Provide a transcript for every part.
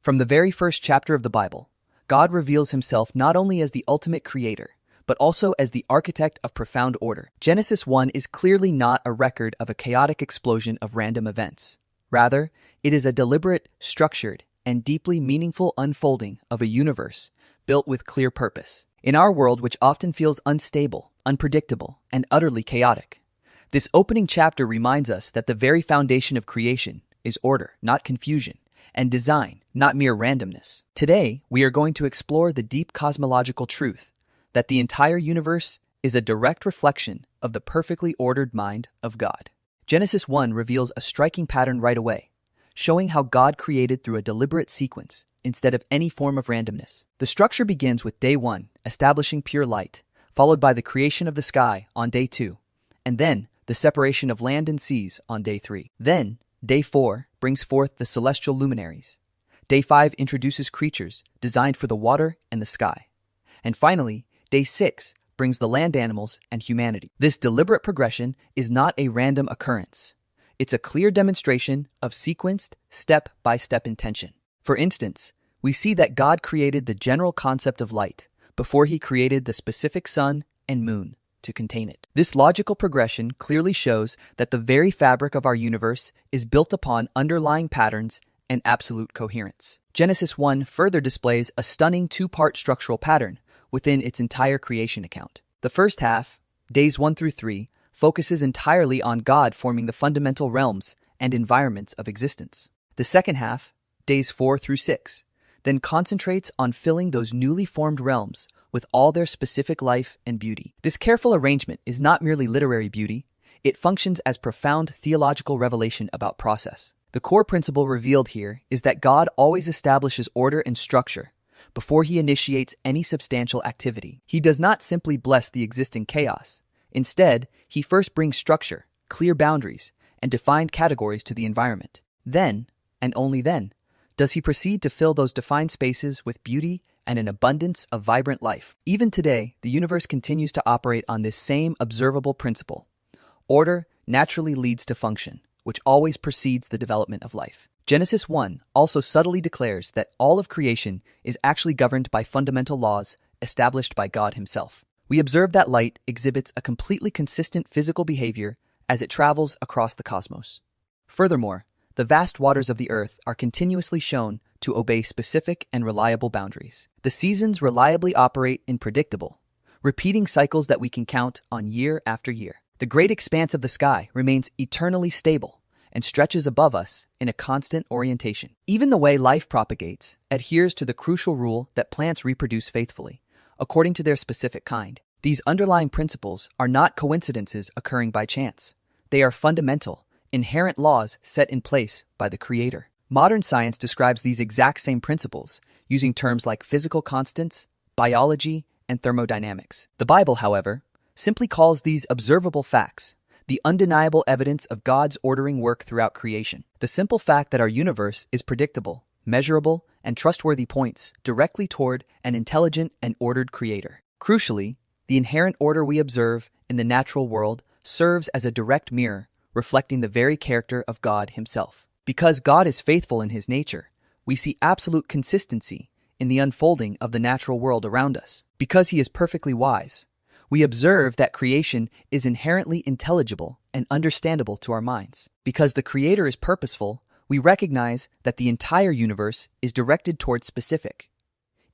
From the very first chapter of the Bible, God reveals himself not only as the ultimate creator, but also as the architect of profound order. Genesis 1 is clearly not a record of a chaotic explosion of random events. Rather, it is a deliberate, structured, and deeply meaningful unfolding of a universe built with clear purpose. In our world, which often feels unstable, unpredictable, and utterly chaotic, this opening chapter reminds us that the very foundation of creation is order, not confusion, and design, not mere randomness. Today, we are going to explore the deep cosmological truth that the entire universe is a direct reflection of the perfectly ordered mind of God. Genesis 1 reveals a striking pattern right away, showing how God created through a deliberate sequence instead of any form of randomness. The structure begins with day 1, establishing pure light, followed by the creation of the sky on day 2, and then the separation of land and seas on day 3. Then, day 4 brings forth the celestial luminaries. Day 5 introduces creatures designed for the water and the sky. And finally, day 6 brings the land animals and humanity. This deliberate progression is not a random occurrence. It's a clear demonstration of sequenced, step-by-step intention. For instance, we see that God created the general concept of light before he created the specific sun and moon to contain it. This logical progression clearly shows that the very fabric of our universe is built upon underlying patterns and absolute coherence. Genesis 1 further displays a stunning two-part structural pattern within its entire creation account. The first half, days 1 through 3, focuses entirely on God forming the fundamental realms and environments of existence. The second half, days 4 through 6, then concentrates on filling those newly formed realms with all their specific life and beauty. This careful arrangement is not merely literary beauty, it functions as profound theological revelation about process. The core principle revealed here is that God always establishes order and structure before he initiates any substantial activity. He does not simply bless the existing chaos. Instead, he first brings structure, clear boundaries, and defined categories to the environment. Then, and only then, does he proceed to fill those defined spaces with beauty and an abundance of vibrant life. Even today, the universe continues to operate on this same observable principle. Order naturally leads to function, which always precedes the development of life. Genesis 1 also subtly declares that all of creation is actually governed by fundamental laws established by God himself. We observe that light exhibits a completely consistent physical behavior as it travels across the cosmos. Furthermore, the vast waters of the earth are continuously shown to obey specific and reliable boundaries. The seasons reliably operate in predictable, repeating cycles that we can count on year after year. The great expanse of the sky remains eternally stable and stretches above us in a constant orientation. Even the way life propagates adheres to the crucial rule that plants reproduce faithfully, according to their specific kind. These underlying principles are not coincidences occurring by chance. They are fundamental, inherent laws set in place by the Creator. Modern science describes these exact same principles using terms like physical constants, biology, and thermodynamics. The Bible, however, simply calls these observable facts, the undeniable evidence of God's ordering work throughout creation. The simple fact that our universe is predictable, measurable, and trustworthy points directly toward an intelligent and ordered Creator. Crucially, the inherent order we observe in the natural world serves as a direct mirror reflecting the very character of God himself. Because God is faithful in his nature, we see absolute consistency in the unfolding of the natural world around us. Because he is perfectly wise, we observe that creation is inherently intelligible and understandable to our minds. Because the Creator is purposeful, we recognize that the entire universe is directed toward specific,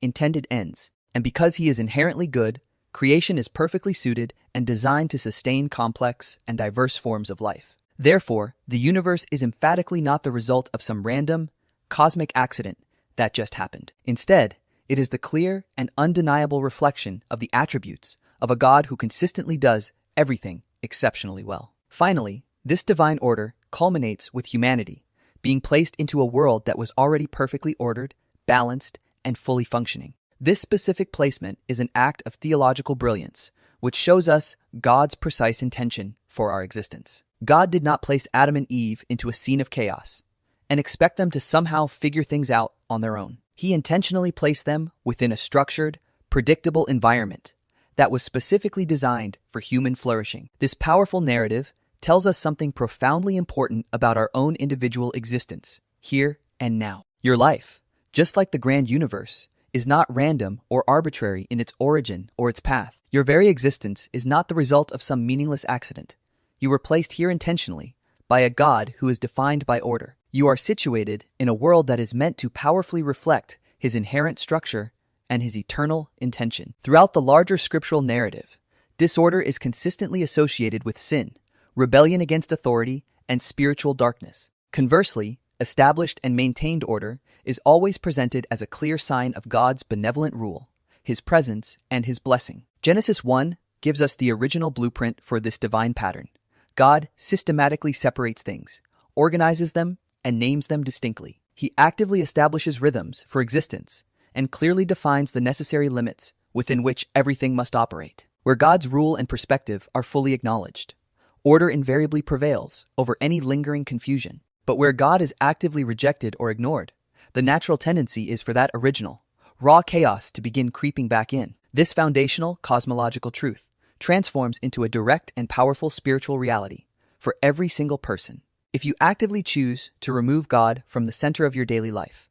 intended ends. And because he is inherently good, creation is perfectly suited and designed to sustain complex and diverse forms of life. Therefore, the universe is emphatically not the result of some random, cosmic accident that just happened. Instead, it is the clear and undeniable reflection of the attributes of a God who consistently does everything exceptionally well. Finally, this divine order culminates with humanity being placed into a world that was already perfectly ordered, balanced, and fully functioning. This specific placement is an act of theological brilliance, which shows us God's precise intention for our existence. God did not place Adam and Eve into a scene of chaos and expect them to somehow figure things out on their own. He intentionally placed them within a structured, predictable environment that was specifically designed for human flourishing. This powerful narrative tells us something profoundly important about our own individual existence, here and now. Your life, Just like the grand universe is not random or arbitrary in its origin or its path, your very existence is not the result of some meaningless accident. You were placed here intentionally by a God who is defined by order. You are situated in a world that is meant to powerfully reflect his inherent structure and his eternal intention. Throughout the larger scriptural narrative, disorder is consistently associated with sin, rebellion against authority, and spiritual darkness. Conversely, established and maintained order is always presented as a clear sign of God's benevolent rule, his presence, and his blessing. Genesis 1 gives us the original blueprint for this divine pattern. God systematically separates things, organizes them, and names them distinctly. He actively establishes rhythms for existence and clearly defines the necessary limits within which everything must operate. Where God's rule and perspective are fully acknowledged, order invariably prevails over any lingering confusion. But where God is actively rejected or ignored, the natural tendency is for that original, raw chaos to begin creeping back in. This foundational cosmological truth transforms into a direct and powerful spiritual reality for every single person. If you actively choose to remove God from the center of your daily life,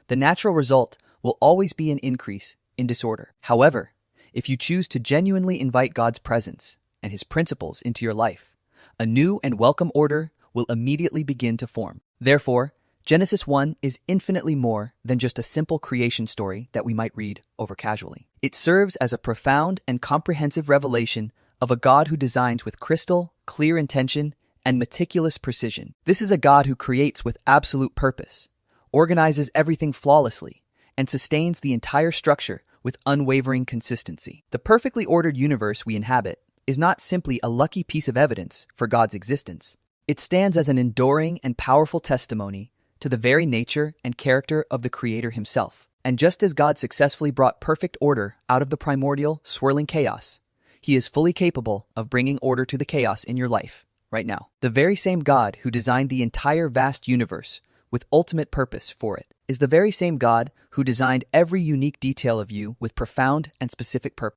the natural result will always be an increase in disorder. However, if you choose to genuinely invite God's presence and his principles into your life, a new and welcome order will immediately begin to form. Therefore, Genesis 1 is infinitely more than just a simple creation story that we might read over casually. It serves as a profound and comprehensive revelation of a God who designs with crystal, clear intention and meticulous precision. This is a God who creates with absolute purpose, organizes everything flawlessly, and sustains the entire structure with unwavering consistency. The perfectly ordered universe we inhabit is not simply a lucky piece of evidence for God's existence. It stands as an enduring and powerful testimony to the very nature and character of the Creator himself. And just as God successfully brought perfect order out of the primordial, swirling chaos, he is fully capable of bringing order to the chaos in your life right now. The very same God who designed the entire vast universe with ultimate purpose for it is the very same God who designed every unique detail of you with profound and specific purpose.